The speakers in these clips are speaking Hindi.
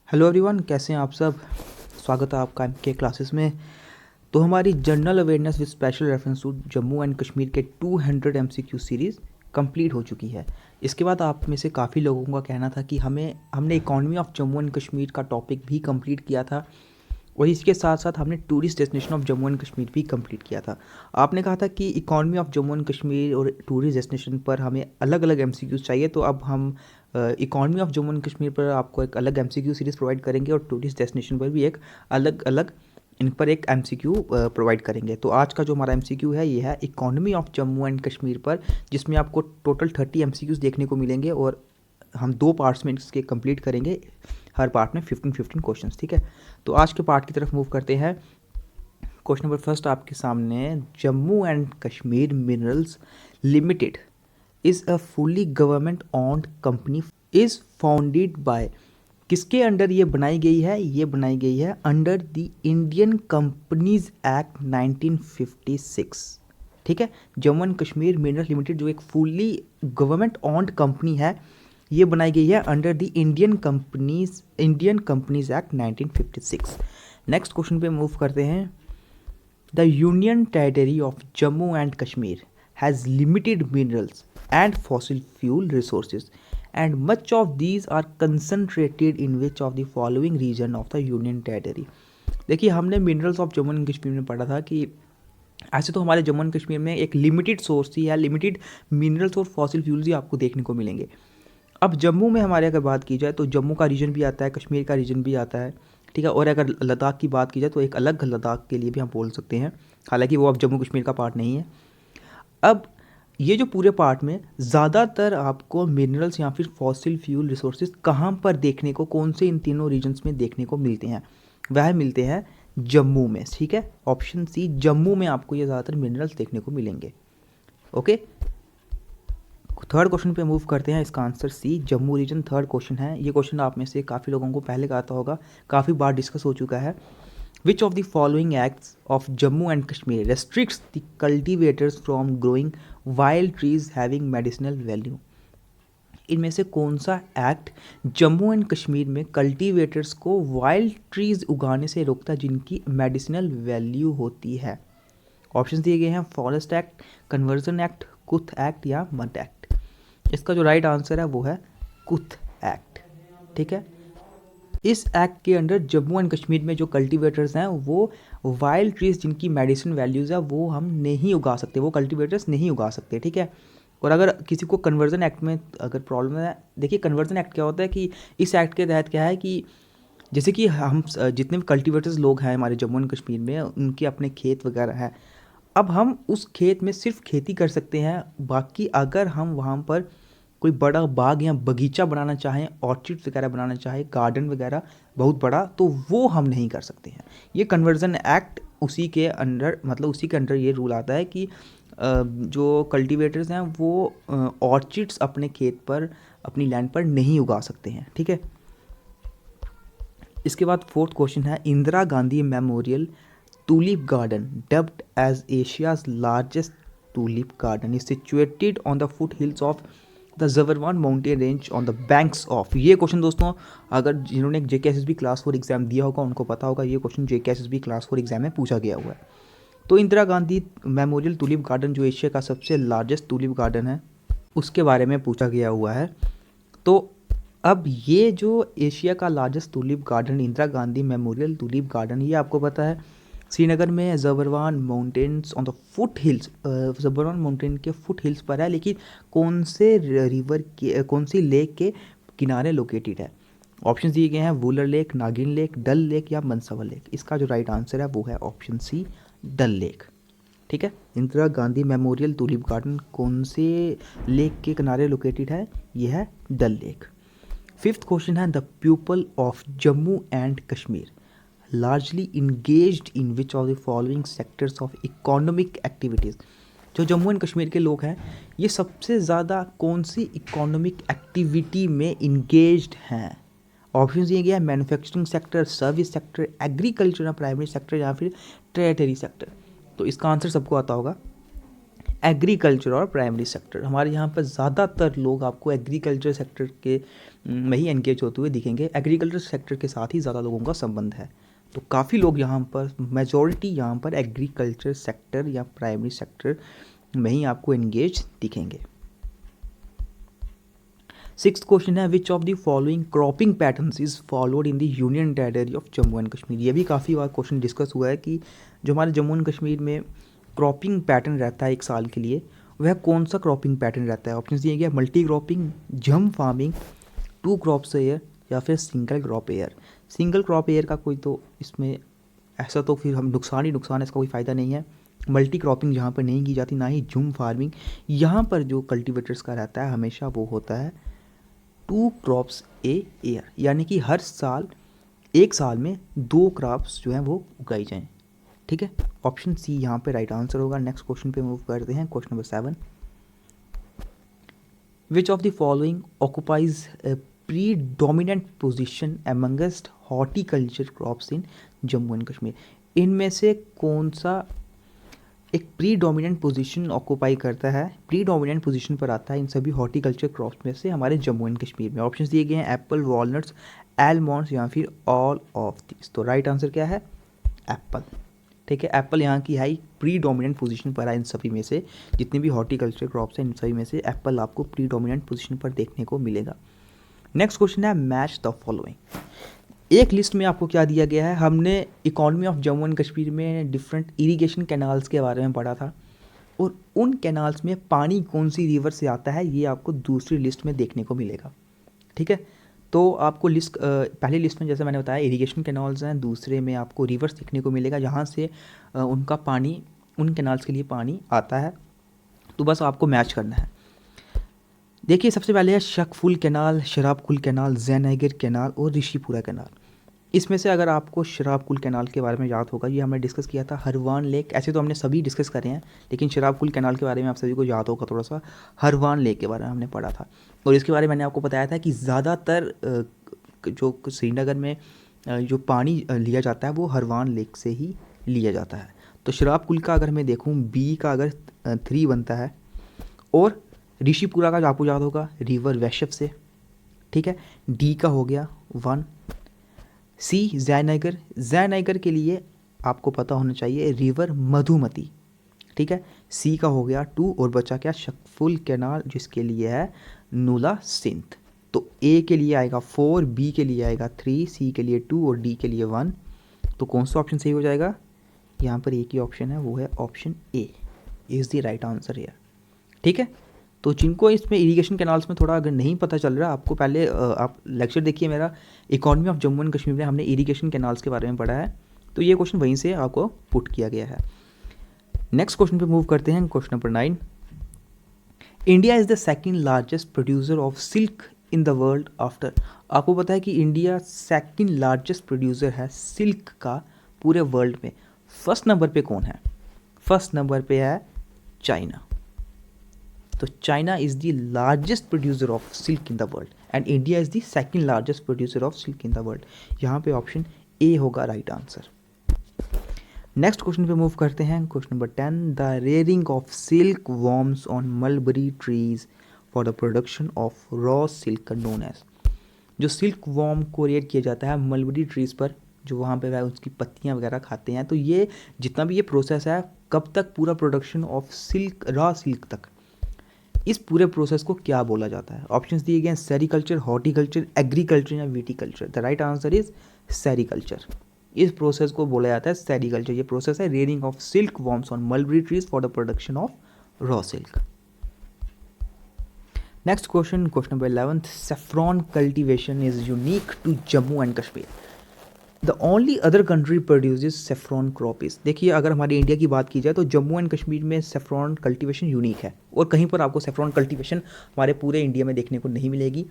हेलो एवरीवन, कैसे हैं आप सब। स्वागत है आपका के क्लासेस में। तो हमारी general awareness with special reference to Jammu and Kashmir के 200 एमसीक्यू सीरीज़ कंप्लीट हो चुकी है। इसके बाद आप में से काफ़ी लोगों का कहना था कि हमने economy of Jammu and Kashmir का टॉपिक भी कंप्लीट किया था और इसके साथ साथ हमने tourist destination of Jammu and Kashmir भी कंप्लीट किया था। आपने कहा था कि economy of Jammu and Kashmir और टूरिस्ट डेस्टिनेशन पर हमें अलग अलग एमसीक्यूज चाहिए, तो अब हम economy of Jammu and Kashmir पर आपको एक अलग एमसीक्यू सीरीज़ प्रोवाइड करेंगे और टूरिस्ट डेस्टिनेशन पर भी एक अलग अलग इन पर एक एमसीक्यू प्रोवाइड करेंगे। तो आज का जो हमारा एमसीक्यू है ये है economy of Jammu and Kashmir पर, जिसमें आपको टोटल 30 एमसीक्यूज देखने को मिलेंगे और हम 2 पार्ट्स में इसके कंप्लीट करेंगे। हर पार्ट में 15-15 क्वेश्चंस, ठीक है। तो आज के पार्ट की तरफ मूव करते हैं। क्वेश्चन नंबर फर्स्ट आपके सामने, Jammu and Kashmir minerals limited is a fully government owned company is founded by, किसके अंडर ये बनाई गई है? ये बनाई गई है under the Indian companies act 1956, ठीक है। Jammu and Kashmir mineral limited जो एक फुली गवर्नमेंट ओन्ड कंपनी है, ये बनाई गई है under the Indian companies act 1956। Next question पे मूव करते हैं। The union territory of Jammu and Kashmir has limited minerals and fossil fuel resources and much of these are concentrated in which of the following region of the union territory. देखिए, हमने minerals of Jammu and Kashmir में पढ़ा था कि ऐसे तो हमारे जम्मू एंड कश्मीर में एक लिमिटेड सोर्स ही है, लिमिटेड मिनरल्स और फॉसिल फ्यूल्स ही आपको देखने को मिलेंगे। अब जम्मू में हमारे अगर बात की जाए तो जम्मू का रीजन भी आता है, कश्मीर का रीजन भी आता है, ठीक है। और अगर लद्दाख की बात की जाए तो एक अलग लद्दाख के लिए भी हम बोल सकते हैं, हालांकि वो अब जम्मू कश्मीर का पार्ट नहीं है। अब ये जो पूरे पार्ट में ज़्यादातर आपको मिनरल्स या फिर फॉसिल फ्यूल रिसोर्सेज कहाँ पर देखने को, कौन से इन तीनों रीजन्स में देखने को मिलते हैं? वह मिलते हैं जम्मू में, ठीक है। ऑप्शन सी, जम्मू में आपको ये ज़्यादातर मिनरल्स देखने को मिलेंगे। ओके, थर्ड क्वेश्चन पे मूव करते हैं। इसका answer C, Jammu region third question है। ये क्वेश्चन आप में से काफ़ी लोगों को पहले का आता होगा, काफ़ी बार डिस्कस हो चुका है। विच of the following acts of Jammu and Kashmir restricts the cultivators from growing wild trees having medicinal value? इनमें से कौन सा एक्ट जम्मू एंड कश्मीर में कल्टीवेटर्स को वाइल्ड ट्रीज उगाने से रोकता है जिनकी मेडिसिनल वैल्यू होती है? ऑप्शन दिए गए हैं फॉरेस्ट एक्ट, कन्वर्जन एक्ट, कुथ एक्ट या मड एक्ट। इसका जो राइट आंसर है वो है कुथ एक्ट, ठीक है। इस एक्ट के अंडर जम्मू एंड कश्मीर में जो कल्टीवेटर्स हैं वो वाइल्ड ट्रीज जिनकी मेडिसिन वैल्यूज़ है वो हम नहीं उगा सकते, वो कल्टीवेटर्स नहीं उगा सकते, ठीक है। और अगर किसी को कन्वर्जन एक्ट में अगर प्रॉब्लम है, देखिए कन्वर्जन एक्ट क्या होता है कि इस एक्ट के तहत क्या है कि जैसे कि हम जितने भी कल्टीवेटर्स लोग हैं हमारे जम्मू एंड कश्मीर में, उनके अपने खेत वगैरह हैं। अब हम उस खेत में सिर्फ खेती कर सकते हैं, बाकी अगर हम वहाँ पर कोई बड़ा बाग या बगीचा बनाना चाहें, ऑर्चिड्स वगैरह बनाना चाहें, गार्डन वगैरह बहुत बड़ा, तो वो हम नहीं कर सकते हैं। ये कन्वर्जन एक्ट उसी के अंडर, मतलब उसी के अंडर ये रूल आता है कि जो कल्टीवेटर्स हैं वो ऑर्चिड्स अपने खेत पर, अपनी लैंड पर नहीं उगा सकते हैं, ठीक है। इसके बाद फोर्थ क्वेश्चन है, Indira Gandhi memorial tulip garden dubbed as Asia's largest tulip garden is situated on the foothills of the Zabarwan mountain range on the banks of. ये क्वेश्चन दोस्तों, अगर जिन्होंने JKSSB क्लास 4 एग्जाम दिया होगा उनको पता होगा, ये क्वेश्चन JKSSB क्लास 4 एग्जाम में पूछा गया हुआ है। तो Indira Gandhi memorial tulip garden जो एशिया का सबसे लार्जेस्ट टूलिप गार्डन है उसके बारे में पूछा गया हुआ है। तो अब ये जो एशिया का largest tulip garden Indira Gandhi memorial tulip garden, ये आपको पता है श्रीनगर में Zabarwan mountains on the foothills, Zabarwan mountain के फुट हिल्स पर है, लेकिन कौन से रिवर के, कौन सी लेक के किनारे लोकेटेड है? ऑप्शन दिए गए हैं वुलर लेक, नागिन लेक, डल लेक या मनसवा लेक। इसका जो राइट आंसर है वो है ऑप्शन सी, डल लेक, ठीक है। Indira Gandhi memorial tulip garden कौन से लेक के किनारे लोकेटेड है? ये है डल लेक। फिफ्थ क्वेश्चन है, the people of Jammu and Kashmir largely engaged in which of the following sectors of economic activities? जो जम्मू एंड कश्मीर के लोग हैं ये सबसे ज़्यादा कौन सी इकोनॉमिक एक्टिविटी में इंगेज्ड हैं? ऑप्शन दिए गया है manufacturing sector, service sector, agriculture या प्राइमरी सेक्टर या फिर टेरिटरी सेक्टर। तो इसका आंसर सबको आता होगा, एग्रीकल्चर और प्राइमरी सेक्टर। हमारे यहाँ पर ज़्यादातर लोग आपको एग्रीकल्चर सेक्टर के में ही एंगेज होते हुए दिखेंगे। एग्रीकल्चर सेक्टर के साथ ही ज़्यादा लोगों का संबंध है, तो काफ़ी लोग यहाँ पर, मेजॉरिटी यहाँ पर एग्रीकल्चर सेक्टर या प्राइमरी सेक्टर में ही आपको एंगेज दिखेंगे। सिक्स्थ क्वेश्चन है, विच of the following cropping patterns is followed in the union territory of Jammu and Kashmir. ये भी काफ़ी बार क्वेश्चन डिस्कस हुआ है कि जो हमारे जम्मू एंड कश्मीर में क्रॉपिंग पैटर्न रहता है एक साल के लिए, वह कौन सा क्रॉपिंग पैटर्न रहता है। ऑप्शन दिए गया मल्टी क्रॉपिंग, जम फार्मिंग, टू क्रॉप्स ईयर या फिर single crop year. Single crop year का कोई तो इसमें ऐसा तो फिर हम नुकसान ही नुकसान है, इसका कोई फ़ायदा नहीं है। मल्टी क्रॉपिंग यहाँ पर नहीं की जाती, ना ही जूम फार्मिंग। यहाँ पर जो कल्टीवेटर्स का रहता है हमेशा वो होता है टू क्रॉप्स ए ईयर, यानी कि हर साल एक साल में 2 क्रॉप्स जो हैं वो उगाई जाएं। ठीक है, ऑप्शन सी यहाँ पे राइट आंसर होगा। नेक्स्ट क्वेश्चन पे मूव करते हैं, question number 7। Which of the following occupies predominant position amongst horticulture crops in Jammu and Kashmir. इनमें से कौन सा एक प्रीडोमिनेंट पोजीशन ऑक्युपाई करता है, प्रीडोमिनेंट पोजीशन पर आता है इन सभी हॉर्टिकल्चर क्रॉप्स में से हमारे जम्मू एंड कश्मीर में। ऑप्शंस दिए गए हैं एप्पल, वॉलनट्स, आलमंड्स या फिर ऑल ऑफ दिस। तो राइट आंसर क्या है, एप्पल। ठीक है, एप्पल यहाँ की हाई प्रीडोमिनेंट पोजीशन पर है इन सभी में से, जितने भी हॉर्टिकल्चर क्रॉप्स हैं इन सभी में से एप्पल आपको प्रीडोमिनेंट पोजीशन पर देखने को मिलेगा। नेक्स्ट क्वेश्चन है, मैच द फॉलोइंग। एक लिस्ट में आपको क्या दिया गया है, हमने economy of Jammu and Kashmir में डिफरेंट इरिगेशन कैनाल्स के बारे में पढ़ा था, और उन कैनाल्स में पानी कौन सी रिवर से आता है ये आपको दूसरी लिस्ट में देखने को मिलेगा। ठीक है, तो आपको लिस्ट पहली लिस्ट में जैसे मैंने बताया इरिगेशन कैनाल्स हैं, दूसरे में आपको रिवर्स देखने को मिलेगा जहाँ से उनका पानी, उन कैनाल्स के लिए पानी आता है। तो बस आपको मैच करना है। देखिए, सबसे पहले है शकफुल कैनाल, शराबकुल कैनाल, जैनागर कैनाल और ऋषिपुरा कैनाल। इसमें से अगर आपको शराबकुल कैनाल के बारे में याद होगा, ये हमने डिस्कस किया था, हरवान लेक, ऐसे तो हमने सभी डिस्कस करे हैं, लेकिन शराबकुल कैनाल के बारे में आप सभी को याद होगा थोड़ा सा, हरवान लेक के बारे में हमने पढ़ा था। और इसके बारे में मैंने आपको बताया था कि ज़्यादातर जो श्रीनगर में जो पानी लिया जाता है वो हरवान लेक से ही लिया जाता है। तो शराबकुल का अगर मैं देखूँ, बी का अगर 3 बनता है, और ऋषिपुरा का जो आपको याद होगा रिवर वैशव से। ठीक है, डी का हो गया 1। सी जयनगर, जयनगर के लिए आपको पता होना चाहिए रिवर मधुमती। ठीक है, सी का हो गया 2, और बचा क्या, शकफुल कैनाल जिसके लिए है नूला सिंध। तो ए के लिए आएगा 4, बी के लिए आएगा 3, सी के लिए 2 और डी के लिए 1। तो कौन सा ऑप्शन सही हो जाएगा, यहाँ पर एक ही ऑप्शन है, वो है option A is the right answer here. ठीक है, तो जिनको इसमें इरिगेशन कैनाल्स में थोड़ा अगर नहीं पता चल रहा, आपको पहले आप लेक्चर देखिए मेरा economy of Jammu and Kashmir में, हमने इरिगेशन कैनाल्स के बारे में पढ़ा है, तो ये क्वेश्चन वहीं से आपको पुट किया गया है। नेक्स्ट क्वेश्चन पे मूव करते हैं, question number 9। India is the second largest producer of silk in the world after. आपको पता है कि इंडिया सेकेंड लार्जेस्ट प्रोड्यूसर है सिल्क का पूरे वर्ल्ड में। फर्स्ट नंबर पे कौन है, फर्स्ट नंबर पे है चाइना। तो China is the largest producer of silk in the world and India is the second largest producer of silk in the world. यहाँ पे ऑप्शन ए होगा राइट आंसर। नेक्स्ट क्वेश्चन पे मूव करते हैं, question number 10। The rearing of silk worms on mulberry trees for the production of raw silk known as. जो सिल्क वॉर्म को रेयर किया जाता है मलबरी ट्रीज़ पर, जो वहाँ पे वह उसकी पत्तियाँ वगैरह खाते हैं, तो ये जितना भी ये प्रोसेस है, कब तक पूरा production of silk, raw silk तक, इस पूरे प्रोसेस को क्या बोला जाता है। ऑप्शंस दिए गए हैं सेरिकल्चर, हॉर्टिकल्चर, एग्रीकल्चर या viticulture. The right answer is sericulture. इस प्रोसेस को बोला जाता है सेरिकल्चर। ये प्रोसेस है rearing of silk worms on mulberry trees for the production of raw silk. Next question, question number 11। Saffron cultivation is unique to Jammu and Kashmir. The only other country produces saffron crop is. देखिए, अगर हमारी इंडिया की बात की जाए तो जम्मू एंड कश्मीर में सेफ्रॉन कल्टीवेशन यूनिक है, और कहीं पर आपको सेफ्रॉन कल्टीवेशन हमारे पूरे इंडिया में देखने को नहीं मिलेगी।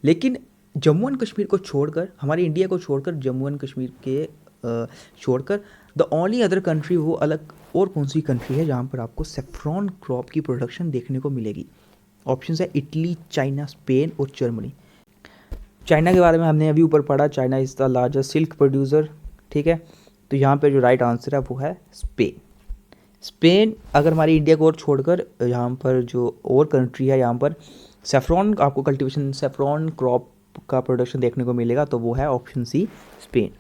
लेकिन जम्मू एंड कश्मीर को छोड़कर, हमारे इंडिया को छोड़कर, जम्मू एंड कश्मीर के छोड़कर द ओनली अदर कंट्री, वो अलग और कौन सी कंट्री है जहाँ पर आपको सेफ्रॉन क्रॉप की प्रोडक्शन देखने को मिलेगी। ऑप्शन है इटली, चाइना, स्पेन और जर्मनी। चाइना के बारे में हमने अभी ऊपर पढ़ा, China is the largest silk producer. ठीक है, तो यहाँ पे जो राइट आंसर है वो है स्पेन। स्पेन अगर हमारी इंडिया को और छोड़कर यहाँ पर जो और कंट्री है, यहाँ पर सेफ्रॉन आपको कल्टीवेशन, सेफ्रॉन क्रॉप का प्रोडक्शन देखने को मिलेगा, तो वो है option C Spain.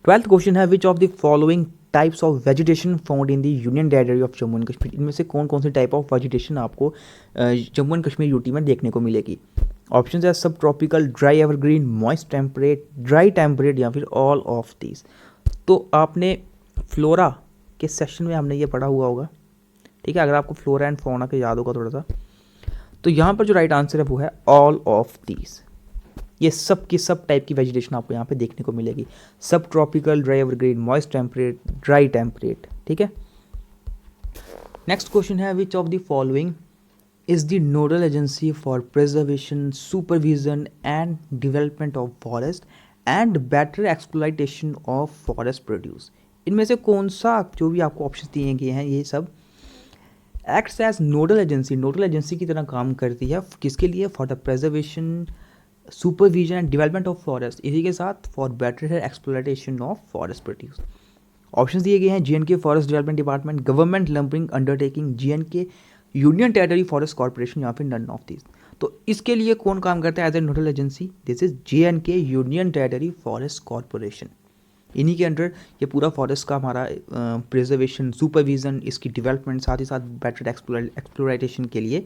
12th question है विच of the following types of vegetation found in the union territory of Jammu and Kashmir, इनमें से कौन कौन से टाइप ऑफ वेजिटेशन आपको जम्मू एंड कश्मीर यूटी में देखने को मिलेगी। ऑप्शन है सब tropical, dry evergreen, moist temperate, dry temperate या फिर ऑल ऑफ दीज। तो आपने फ्लोरा के सेशन में हमने ये पढ़ा हुआ होगा, ठीक है, अगर आपको फ्लोरा एंड फौना के याद होगा थोड़ा सा, तो यहाँ पर जो राइट आंसर है वो है ऑल ऑफ दीज। ये सब की सब टाइप की वेजिटेशन आपको यहाँ पे देखने को मिलेगी, सब tropical, dry evergreen, moist temperate, dry temperate, ठीक है। नेक्स्ट क्वेश्चन है विच of the following is the nodal agency for preservation, supervision and development of forest and better exploitation of forest produce. इनमें से कौन सा, जो भी आपको ऑप्शन दिए गए हैं, ये सब acts as nodal agency, nodal agency की तरह काम करती है, किसके लिए, for the preservation, supervision and development of forest, इसी के साथ for better exploitation of forest produce. Option दिए गए हैं J and K forest development department, government lumbering undertaking, J and K union territory forest corporation या फिर नन ऑफ दिस। तो इसके लिए कौन काम करता है as a nodal agency, this is J and K union territory forest corporation. इन्हीं के अंडर ये पूरा फॉरेस्ट का हमारा प्रिजर्वेशन, सुपरविजन, इसकी डेवलपमेंट, साथ ही साथ बेटर एक्सप्लोराइटेशन के लिए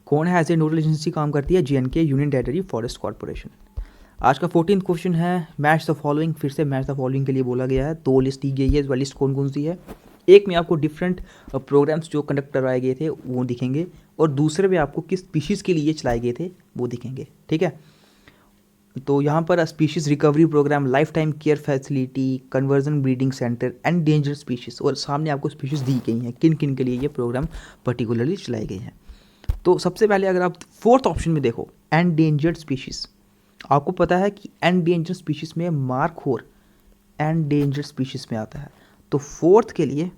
कौन है एज ए नोडल एजेंसी काम करती है, JNK union territory forest corporation. आज का 14th क्वेश्चन है मैच द फॉलोइंग, फिर से मैच द फॉलोइंग के लिए बोला गया है, दो लिस्ट दी गई है, वह लिस्ट कौन कौन सी है। एक में आपको डिफरेंट प्रोग्राम्स जो कंडक्ट करवाए गए थे वो दिखेंगे, और दूसरे में आपको किस स्पीशीज़ के लिए चलाए गए थे वो दिखेंगे, ठीक है। तो यहाँ पर species recovery programme, lifetime care facility, conservation breeding centre, endangered species, और सामने आपको स्पीशीज़ दी गई हैं किन किन के लिए ये प्रोग्राम पर्टिकुलरली चलाए गए हैं। तो सबसे पहले अगर आप 4th ऑप्शन में देखो, एंडेंजर्ड स्पीशीज़, आपको पता है कि एंडेंजर्ड स्पीशीज़ में मार्खोर एंडेंजर्ड स्पीशीज़ में आता है, तो 4th के लिए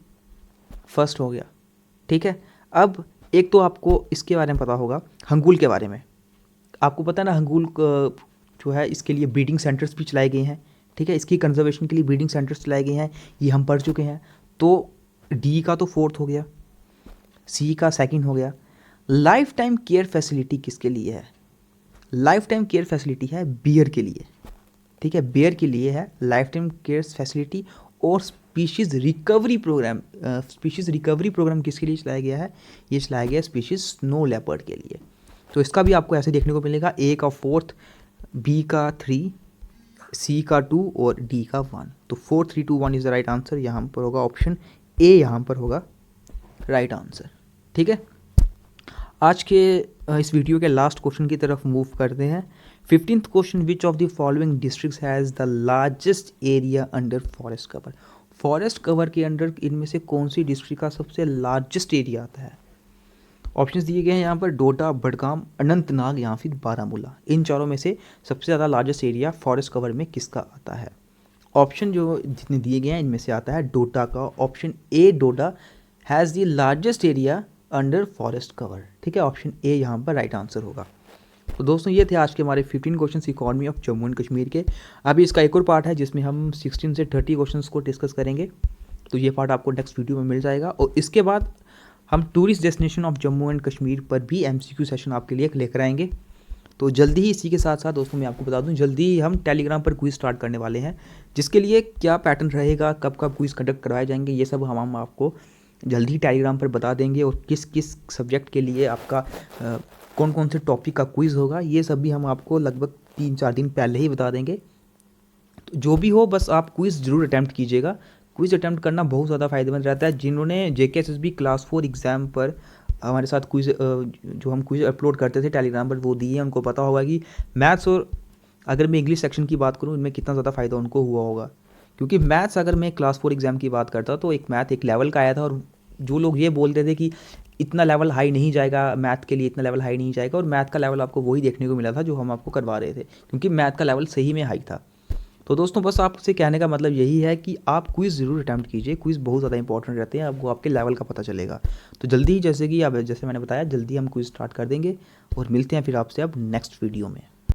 फर्स्ट हो गया, ठीक है। अब एक तो आपको इसके बारे में पता होगा, हंगूल के बारे में आपको पता है ना, हंगूल जो है इसके लिए ब्रीडिंग सेंटर्स भी चलाए गए हैं, ठीक है, इसकी कंजर्वेशन के लिए ब्रीडिंग सेंटर्स चलाए गए हैं, ये हम पढ़ चुके हैं। तो डी का तो 4th हो गया, सी का 2nd हो गया। लाइफ टाइम केयर फैसिलिटी किसके लिए है, लाइफ टाइम केयर फैसिलिटी है बियर के लिए, ठीक है, बियर के लिए है लाइफ टाइम केयर फैसिलिटी। और species recovery programme, species recovery programme किसके लिए चलाया गया है, ये चलाया गया स्पीशीज़ स्नो लेपर्ड के लिए। तो इसका भी आपको ऐसे देखने को मिलेगा, ए का 4th, बी का 3, सी का 2 और डी का 1। तो 4, 3, 2, 1 इज़ द राइट आंसर। यहाँ पर होगा ऑप्शन ए, यहाँ पर होगा राइट आंसर, ठीक है। आज के इस वीडियो के लास्ट क्वेश्चन की तरफ मूव करते हैं। 15th question, which of the following districts has the largest area under forest cover, forest cover के अंडर इनमें से कौन सी डिस्ट्रिक्ट का सबसे लार्जेस्ट एरिया आता है। ऑप्शंस दिए गए हैं यहाँ पर, डोडा, बडगाम, अनंतनाग या फिर बारामूला। इन चारों में से सबसे ज़्यादा लार्जेस्ट एरिया फॉरेस्ट कवर में किसका आता है। ऑप्शन जो जितने दिए गए हैं इनमें से आता है डोडा का, option A Doda has the largest area under forest cover, ठीक है, ऑप्शन ए यहाँ पर राइट आंसर होगा। तो दोस्तों ये थे आज के हमारे 15 question economy of Jammu and Kashmir के। अभी इसका एक और पार्ट है जिसमें हम 16 से 30 क्वेश्चंस को डिस्कस करेंगे, तो ये पार्ट आपको नेक्स्ट वीडियो में मिल जाएगा। और इसके बाद हम tourist destination of Jammu and Kashmir पर भी MCQ सेशन आपके लिए लेकर आएंगे। तो जल्दी ही इसी के साथ साथ दोस्तों मैं आपको बता दूं, जल्दी ही हम टेलीग्राम पर क्विज़ स्टार्ट करने वाले हैं, जिसके लिए क्या पैटर्न रहेगा, कब कब क्विज़ कंडक्ट करवाए जाएंगे, ये सब हम आपको जल्दी ही टेलीग्राम पर बता देंगे। और किस किस सब्जेक्ट के लिए आपका कौन कौन से टॉपिक का क्विज़ होगा, ये सब भी हम आपको लगभग 3-4 दिन पहले ही बता देंगे। तो जो भी हो, बस आप क्विज़ ज़रूर अटैम्प्ट कीजिएगा। क्विज़ अटैम्प्ट करना बहुत ज़्यादा फ़ायदेमंद रहता है। जिन्होंने JKSSB क्लास 4 एग्ज़ाम पर हमारे साथ क्विज़ जो हम क्विज़ अपलोड करते थे टेलीग्राम पर, वो दिए हैं, उनको पता होगा कि मैथ्स और अगर मैं इंग्लिश सेक्शन की बात करूँ इनमें कितना ज़्यादा फ़ायदा उनको हुआ होगा। क्योंकि मैथ्स अगर मैं क्लास 4 एग्ज़ाम की बात करता तो एक मैथ एक लेवल का आया था, और जो लोग ये बोलते थे कि इतना लेवल हाई नहीं जाएगा, मैथ के लिए इतना लेवल हाई नहीं जाएगा, और मैथ का लेवल आपको वही देखने को मिला था जो हम आपको करवा रहे थे, क्योंकि मैथ का लेवल सही में हाई था। तो दोस्तों बस आपसे कहने का मतलब यही है कि आप क्विज़ ज़रूर अटैम्प्ट कीजिए, क्विज़ बहुत ज़्यादा इंपॉर्टेंट रहते हैं, आपको आपके लेवल का पता चलेगा। तो जल्दी ही जैसे मैंने बताया, जल्दी हम क्विज़ स्टार्ट कर देंगे, और मिलते हैं फिर आपसे अब नेक्स्ट वीडियो में।